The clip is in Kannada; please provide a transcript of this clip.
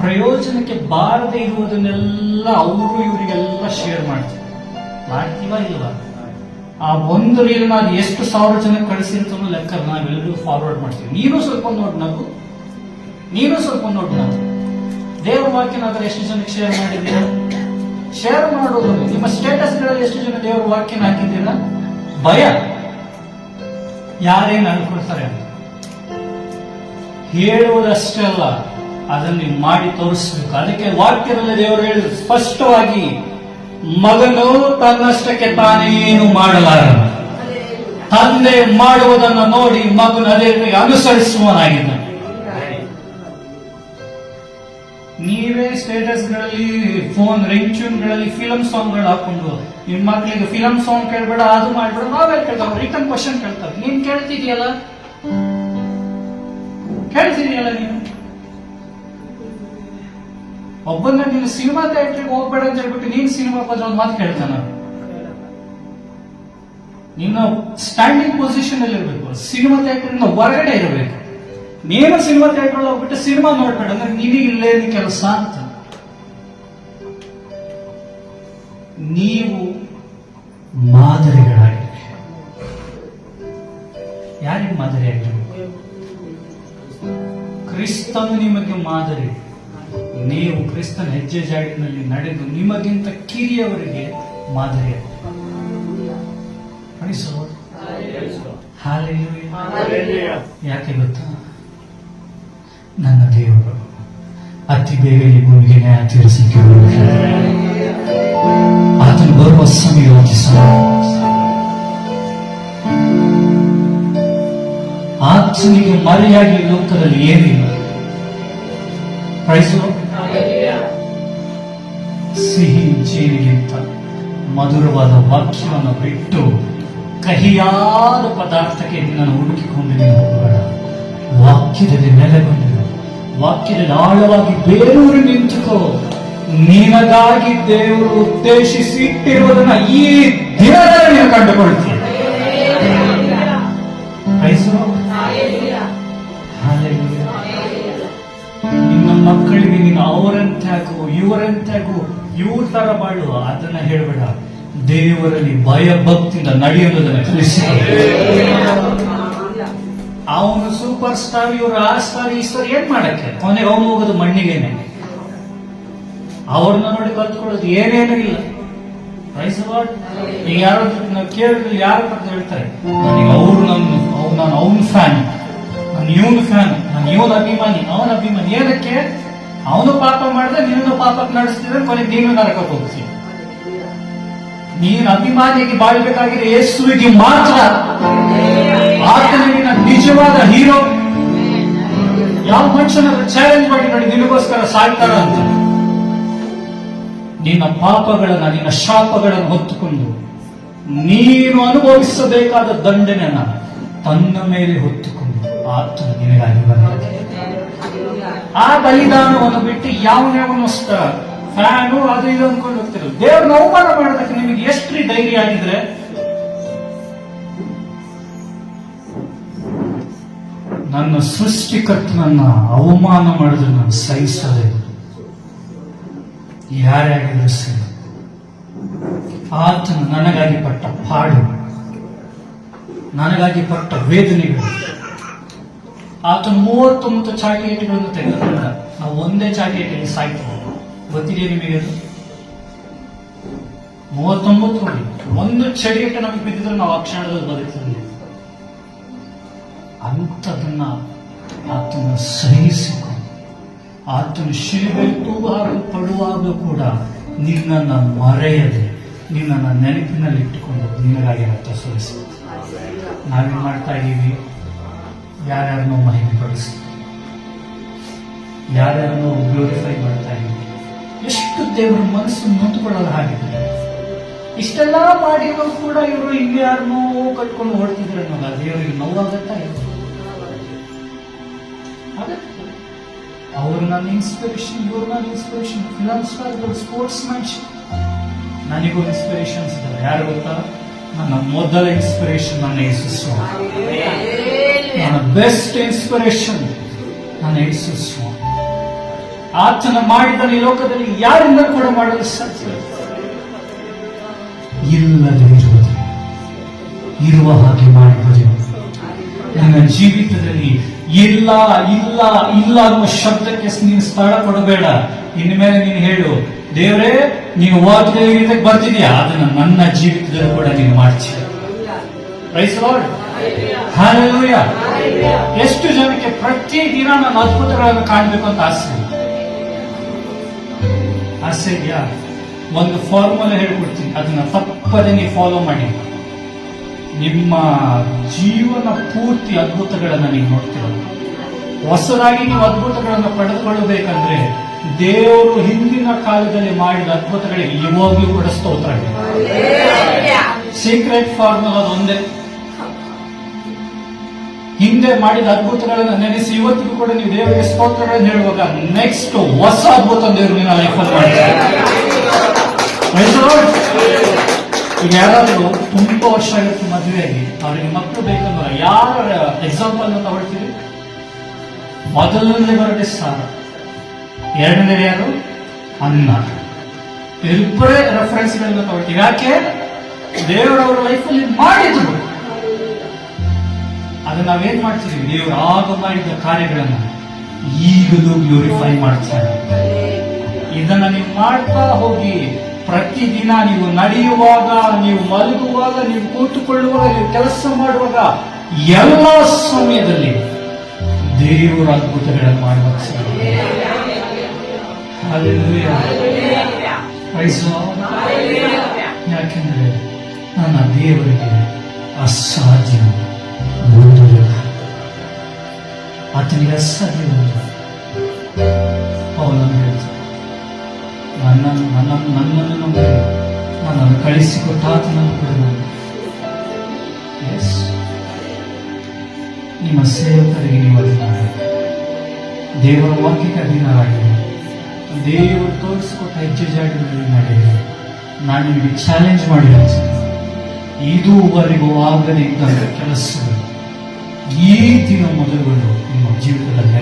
ಪ್ರಯೋಜನಕ್ಕೆ ಬಾರದೇ ಇರುವುದನ್ನೆಲ್ಲ ಅವರು ಇವರಿಗೆಲ್ಲ ಶೇರ್ ಮಾಡ್ತೀವ ಇಲ್ವಾ? ಆ ಒಂದು ರೀಲ್ನ ಅದು ಎಷ್ಟು 1000 ಜನಕ್ಕೆ ಕಳಿಸಿರ್ತಾನೋ ಲೆಕ್ಕ ನಾವೆಲ್ಲರೂ ಫಾರ್ವರ್ಡ್ ಮಾಡ್ತೀವಿ. ನೀನು ಸ್ವಲ್ಪ ನೋಡಿ ನಾವು ದೇವರ ವಾಕ್ಯನಾದ್ರೆ ಎಷ್ಟು ಜನಕ್ಕೆ ಶೇರ್ ಮಾಡಿದ್ದೀರಾ? ಶೇರ್ ಮಾಡೋದು ನಿಮ್ಮ ಸ್ಟೇಟಸ್ಗಳಲ್ಲಿ ಎಷ್ಟು ಜನ ದೇವರ ವಾಕ್ಯನ ಹಾಕಿದ್ದೀರಾ? ಭಯ ಯಾರೇನು ಅನ್ಕೊಳ್ತಾರೆ ಅಂತ ಹೇಳುವುದಷ್ಟೇ ಅಲ್ಲ, ಅದನ್ನು ನೀವು ಮಾಡಿ ತೋರಿಸ್ಬೇಕು. ಅದಕ್ಕೆ ವಾಕ್ಯದಲ್ಲಿ ದೇವರು ಹೇಳಿದ್ರು ಸ್ಪಷ್ಟವಾಗಿ, ಮಗನು ತನ್ನಷ್ಟಕ್ಕೆ ತಾನೇನು ಮಾಡಲಾರನು, ತಂದೆ ಮಾಡುವುದನ್ನು ನೋಡಿ ಮಗನು ಅದೇ ಅನುಸರಿಸುವನಾಗಿದ್ದಾನೆ. ನೀವೇ ಸ್ಟೇಟಸ್ಗಳಲ್ಲಿ ಫೋನ್ ರಿಂಗ್ಟ್ಯೂನ್ಗಳಲ್ಲಿ ಫಿಲಂ ಸಾಂಗ್ಗಳು ಹಾಕೊಂಡು ನಿಮ್ಮ ಮಕ್ಕಳಿಗೆ ಫಿಲಂ ಸಾಂಗ್ ಕೇಳ್ಬೇಡ, ಅದು ಮಾಡ್ಬೇಡ, ನಾವೇ ಕೇಳ್ತಾವ ರಿಟರ್ನ್ ಕ್ವಶನ್ ಕೇಳ್ತಾರೆ. ನೀನ್ ಕೇಳ್ತಿದ್ಯಲ್ಲ ನೀನು ಒಬ್ಬನ್ನ ನೀನು ಸಿನಿಮಾ ಥಿಯೇಟರ್ಗೆ ಹೋಗ್ಬೇಡ ಅಂತ ಹೇಳ್ಬಿಟ್ಟು ನೀನ್ ಸಿನಿಮಾ ಬಂದ್ರೆ ಒಂದು ಮಾತು ಕೇಳ್ತಾನ? ನೀನು ಸ್ಟ್ಯಾಂಡಿಂಗ್ ಪೊಸಿಷನ್ ಅಲ್ಲಿ ಇರಬೇಕು, ಸಿನಿಮಾ ಥಿಯೇಟರ್ ಹೊರಗಡೆ ಇರಬೇಕು. ನೀನು ಸಿನಿಮಾ ಥಿಯೇಟರ್ ಹೋಗ್ಬಿಟ್ಟು ಸಿನಿಮಾ ನೋಡ್ಬೇಡ ಅಂದ್ರೆ ನಿನಗೆ ಇಲ್ಲೇನು ಕೆಲಸ ಅಂತ. ನೀವು ಮಾದರಿಗಳಾಗಿ ಯಾರಿಗೆ ಮಾದರಿ ಆಗಿರಬೇಕು? ಕ್ರಿಸ್ತನು ನಿಮಗೆ ಮಾದರಿ. ನೀವು ಕ್ರಿಸ್ತನ ಹೆಜ್ಜೆ ಜಾಡಿನಲ್ಲಿ ನಡೆದು ನಿಮಗಿಂತ ಕಿರಿಯವರಿಗೆ ಮಾದರಿ. ಯಾಕೆ ಗೊತ್ತಾ? ನನ್ನ ದೇವರು ಅತಿ ಬೇಗ ಈ ಭೂಮಿಗೆ ನ್ಯಾಯ ತೀರಿಸಲಿಕ್ಕೆ ಆತನು ಬರುವ ಸಮಯವಾಗಿ ಆತನಿಗೆ ಮರೆಯಾಗಿ ಲೋಕದಲ್ಲಿ ಏನಿಲ್ಲ. ಸಿಹಿ ಜೇನಿಗಿಂತ ಮಧುರವಾದ ವಾಕ್ಯವನ್ನು ಬಿಟ್ಟು ಕಹಿಯಾದ ಪದಾರ್ಥಕ್ಕೆ ನಿನ್ನನ್ನು ಹುಡುಕಿಕೊಂಡು ನೀನು ಹೋಗಬೇಡ. ವಾಕ್ಯದಲ್ಲಿ ನೆಲೆಗೊಂಡಿರು, ವಾಕ್ಯದಲ್ಲಿ ಆಳವಾಗಿ ಬೇರೂರಿ ನಿಂತುಕೋ. ನಿನಗಾಗಿ ದೇವರು ಉದ್ದೇಶಿಸಿ ಇಟ್ಟಿರುವುದನ್ನ ಈ ದಿನದಲ್ಲಿ ನೀವು ಕಂಡುಕೊಳ್ತೀಯ. ನಿನ್ನ ಮಕ್ಕಳಿಗೆ ನೀನು ಅವರಂತೆ ಆಗು, ಇವರಂತೆ ಆಗು, ಇವ್ರ ತರ ಬಾಳು ಅದನ್ನ ಹೇಳ್ಬೇಡ. ದೇವರಲ್ಲಿ ಭಯ ಭಕ್ತಿಯಿಂದ ನಡೆಯುವುದನ್ನು ತಿಳಿಸಿ. ಅವನು ಸೂಪರ್ ಸ್ಟಾರ್, ಇವರು ಆ ಸ್ಟಾರ್ ಈ ಸ್ಟಾರ್ ಏನ್ ಮಾಡಕ್ಕೆ? ಕೊನೆಗೆ ಅವನು ಹೋಗೋದು ಮಣ್ಣಿಗೆನೆ. ಅವ್ರನ್ನ ನೋಡಿ ಕಲ್ತ್ಕೊಳ್ಳೋದು ಏನೇನೂ ಇಲ್ಲ. ಈಗ ಯಾರು ಕೇಳಿದ್ರೆ ಯಾರು ಅಂತ ಹೇಳ್ತಾರೆ, ನನಗೆ ಅವ್ರು ನಾನು ಅವನ ಫ್ಯಾನ್, ನಾನು ಇವನ್ ಫ್ಯಾನ್, ನಾನು ಇವನ್ ಅಭಿಮಾನಿ, ಅವನ ಅಭಿಮಾನಿ. ಏನಕ್ಕೆ? ಅವನು ಪಾಪ ಮಾಡಿದ್ರೆ ನೀನು ಪಾಪಕ್ಕೆ ನಡೆಸ್ತಿದ್ರೆ ಕೊನೆಗೆ ನೀನು ನರಕಕ್ಕೆ ಹೋಗ್ತೀವಿ. ನೀನು ಅಭಿಮಾನಿಗೆ ಬಾಳ್ಬೇಕಾಗಿದೆ ಯೇಸುವಿಗೆ ಮಾತ್ರ. ಆತನಿಗೆ ನಿಜವಾದ ಹೀರೋ. ಯಾವ ಮನುಷ್ಯನಾದ್ರೂ ಚಾಲೆಂಜ್ ಮಾಡಿ ನೋಡಿ, ನಿನಗೋಸ್ಕರ ಸಾಯ್ತಾರ ಅಂತ. ನಿನ್ನ ಪಾಪಗಳನ್ನ, ನಿನ್ನ ಶಾಪಗಳನ್ನು ಹೊತ್ತುಕೊಂಡು ನೀನು ಅನುಭವಿಸಬೇಕಾದ ದಂಡನೆಯನ್ನ ತನ್ನ ಮೇಲೆ ಹೊತ್ತುಕೊಂಡು ಆತನು ನಿನಗಾಗಿ ಬಂದ. ಆ ಬಲಿದಾನವನ್ನು ಬಿಟ್ಟು ಯಾವನವನು ಫ್ಯಾನು ಅದು ಇದು ಅಂದ್ಕೊಂಡು ಹೋಗ್ತಿರೋದು. ದೇವ್ರನ್ನ ಅವಮಾನ ಮಾಡೋದಕ್ಕೆ ನಿಮಗೆ ಎಷ್ಟು ಧೈರ್ಯ ಆಗಿದ್ರೆ? ನನ್ನ ಸೃಷ್ಟಿಕರ್ತನನ್ನ ಅವಮಾನ ಮಾಡಿದ್ರೆ ನಾನು ಸಹಿಸೋದೇ. ಯಾರೇ ಆಗಿದ್ರು ಸರಿ, ಆತನು ನನಗಾಗಿ ಪಟ್ಟ ಪಾಡು, ನನಗಾಗಿ ಪಟ್ಟ ವೇದನೆಗಳು. ಆತನು 39 ಚಾಟಿಗಳನ್ನು ತೆಗೆದುಕೊಂಡ. ನಾವು ಒಂದೇ ಚಾಟಿಯಲ್ಲಿ ಸಾಯ್ತೀವಿ. ಗೊತ್ತಿದೆಯೇ ನಿಮಗೆ? 39 ನೋಡಿ, ಒಂದು ಚಡಿಯಕ್ಕೆ ನಮಗೆ ಬಿದ್ದಿದ್ರೆ ನಾವು ಆ ಕ್ಷಣದಲ್ಲಿ ಬದುಕ್ತಿದ್ವಿ. ಅಂಥದನ್ನ ಆತನ ಸಹಿಸಿಕೊಂಡು ಆತನು ಶಿಲುಬೆಯಲ್ಲಿ ತೂಗು ಪಡುವಾಗ ಕೂಡ ನಿನ್ನನ್ನು ಮರೆಯದೆ, ನಿನ್ನನ್ನು ನೆನಪಿನಲ್ಲಿಟ್ಟುಕೊಂಡು ನಿನಗಾಗಿ ರಕ್ತ ಸುರಿಸಿ. ನಾವೇನ್ ಮಾಡ್ತಾ ಇದ್ದೀವಿ? ಯಾರ್ಯಾರನ್ನೋ ಮಹಿಮೆಪಡಿಸಿ, ಯಾರ್ಯಾರನ್ನೋ ಗ್ಲೋರಿಫೈ ಮಾಡ್ತಾ ಇದ್ದೀವಿ. ಎಷ್ಟು ದೇವರ ಮನಸ್ಸು ನೊಂದುಕೊಳ್ಳೋದು ಹಾಗಿದೆ. ಇಷ್ಟೆಲ್ಲ ಮಾಡಿದ್ರು ಕೂಡ ಇವರು ಇನ್ಯಾರನ್ನೋ ಕಟ್ಕೊಂಡು ಓಡ್ತಿದ್ರೆ ಅನ್ನೋಲ್ಲ. ದೇವರಿಗೆ ನೋವಾಗತ್ತಾ ಇದ್ರು. ಅವರು ನನ್ನ ಇನ್ಸ್ಪಿರೇಷನ್, ಇವರು ನನ್ನ ಇನ್ಸ್ಪಿರೇಷನ್. ಫಿಲಮ್ ಸ್ಟಾರ್ಗಳು, ಸ್ಪೋರ್ಟ್ಸ್ ಮ್ಯಾನ್ಶಿಪ್. ನನಗೂ ಇನ್ಸ್ಪಿರೇಷನ್ಸ್ ಇದ್ದಾರೆ. ಯಾರು ಗೊತ್ತಾ? ನನ್ನ ಮೊದಲ ಇನ್ಸ್ಪಿರೇಷನ್ ನನ್ನ ಯೇಸು ಸ್ವಾಮಿ. ನನ್ನ ಬೆಸ್ಟ್ ಇನ್ಸ್ಪಿರೇಷನ್ ನನ್ನ ಯೇಸು ಸ್ವಾಮಿ. ಆತನ ಮಾಡಿದ ಈ ಲೋಕದಲ್ಲಿ ಯಾರಿಂದ ಕೂಡ ಮಾಡಲು ಸಾಧ್ಯ ಇಲ್ಲದೆ ಇರುವುದು ಇರುವ ಹಾಗೆ ಮಾಡಿದರೆ ನನ್ನ ಜೀವಿತದಲ್ಲಿ ಇಲ್ಲ ಇಲ್ಲ ಇಲ್ಲ ಅನ್ನುವ ಶಬ್ದಕ್ಕೆ ನೀನು ಸ್ಥಳ ಕೊಡಬೇಡ. ಇನ್ಮೇಲೆ ನೀನು ಹೇಳು, ದೇವರೇ ನೀನು ವಾಕ್ಯಕ್ಕೆ ಬರ್ತಿದ್ಯಾ, ಅದನ್ನ ನನ್ನ ಜೀವಿತದಲ್ಲಿ ಕೂಡ ನೀನು ಮಾಡ್ತೀಯ. Praise Lord, hallelujah. ಎಷ್ಟು ಜನಕ್ಕೆ ಪ್ರತಿದಿನ ನನ್ನ ಅದ್ಭುತಗಳನ್ನು ಕಾಣಬೇಕು ಅಂತ ಆಸೆ ಇದೆಯಾ? ಒಂದು ಫಾರ್ಮುಲಾ ಹೇಳ್ಕೊಡ್ತೀನಿ, ಅದನ್ನ ತಪ್ಪದೆ ನೀವು ಫಾಲೋ ಮಾಡಿ. ನಿಮ್ಮ ಜೀವನ ಪೂರ್ತಿ ಅದ್ಭುತಗಳನ್ನ ನೀವು ನೋಡ್ತೀರ. ಹೊಸದಾಗಿ ನೀವು ಅದ್ಭುತಗಳನ್ನು ಪಡೆದುಕೊಳ್ಳಬೇಕಂದ್ರೆ ದೇವರು ಹಿಂದಿನ ಕಾಲದಲ್ಲಿ ಮಾಡಿದ ಅದ್ಭುತಗಳಿಗೆ ಇವಾಗಲೂ ಕೂಡ ಸ್ತೋತ್ರ. ಸೀಕ್ರೆಟ್ ಫಾರ್ಮುಲಾ ಒಂದೇ. ಹಿಂದೆ ಮಾಡಿದ ಅದ್ಭುತಗಳನ್ನು ನೆನೆಸಿ ಇವತ್ತಿಗೂ ಕೂಡ ನೀವು ದೇವರಿಗೆ ಸ್ತೋತ್ರಗಳನ್ನು ಹೇಳುವಾಗ ನೆಕ್ಸ್ಟ್ ಹೊಸ ಅದ್ಭುತ ದೇವರು ನಿನ್ನ ಲೈಫಲ್ಲಿ ಮಾಡ್ತಾರೆ. ಈಗ ಯಾರಾದರೂ ತುಂಬಾ ವರ್ಷ ಆಗಿರುತ್ತೆ ಮದುವೆಯಾಗಿ ಅವರಿಗೆ ಮಕ್ಕಳು ಬೇಕಂದ್ರೆ ಯಾರ ಎಕ್ಸಾಂಪಲ್ ತಗೊಳ್ತೀವಿ? ಮೊದಲನೇ ಬರದೆ ಸಾರ, ಎರಡನೇ ಯಾರು? ಅನ್ನ. ಇಬ್ಬರೇ ರೆಫರೆನ್ಸ್ಗಳನ್ನ ತಗೊಳ್ತೀವಿ. ಯಾಕೆ? ದೇವರವರ ಲೈಫಲ್ಲಿ ಮಾಡಿದ್ರು. ಅದನ್ನ ನಾವೇನ್ ಮಾಡ್ತೀವಿ? ದೇವರು ಆಗ ಮಾಡಿದ ಕಾರ್ಯಗಳನ್ನ ಈಗಲೂ ಗ್ಲೋರಿಫೈ ಮಾಡ್ತಾರೆ. ಇದನ್ನ ನೀವು ಮಾಡ್ತಾ ಹೋಗಿ. ಪ್ರತಿದಿನ ನೀವು ನಡೆಯುವಾಗ, ನೀವು ಮಲಗುವಾಗ, ನೀವು ಕೂತುಕೊಳ್ಳುವಾಗ, ನೀವು ಕೆಲಸ ಮಾಡುವಾಗ, ಎಲ್ಲ ಸಮಯದಲ್ಲಿ ದೇವರ ಅದ್ಭುತಗಳನ್ನು ಮಾಡುವಾಗ ಯಾಕೆಂದ್ರೆ ನನ್ನ ದೇವರಿಗೆ ಅಸಾಧ್ಯ ಒಂದಿಲ್ಲ. ಆತನಿಗೆ ಅಸಾಧ್ಯ ಒಂದು. ಅವನನ್ನು ಹೇಳ್ತಾರೆ, ನನ್ನನ್ನು ನಂಬಿ ನನ್ನನ್ನು ಕಳಿಸಿಕೊಟ್ಟ ಆತನನ್ನು ಕೂಡ ನಾನು. ಎಸ್, ನಿಮ್ಮ ಸೇವಕರಿಗೆ ನೀವು ಅಧೀನರಾಗಿ, ದೇವರ ವಾಕ್ಯಕ್ಕೆ ಅಧೀನರಾಗಿ, ದೇವರು ತೋರಿಸಿಕೊಟ್ಟ ಹೆಜ್ಜೆ ಜಾಡಿನಲ್ಲಿ ನಡೆಯಿರಿ. ನಾನು ನಿಮಗೆ ಚಾಲೆಂಜ್ ಮಾಡಿ ಹೇಳ್ತೀನಿ, ಇದುವರೆಗೂ ಆಗದೇ ಇದ್ದ ಕೆಲಸಗಳು ಈ ದಿನ ಮೊದಲುಗೊಂಡು ನಿಮ್ಮ ಜೀವಿತದಲ್ಲಿ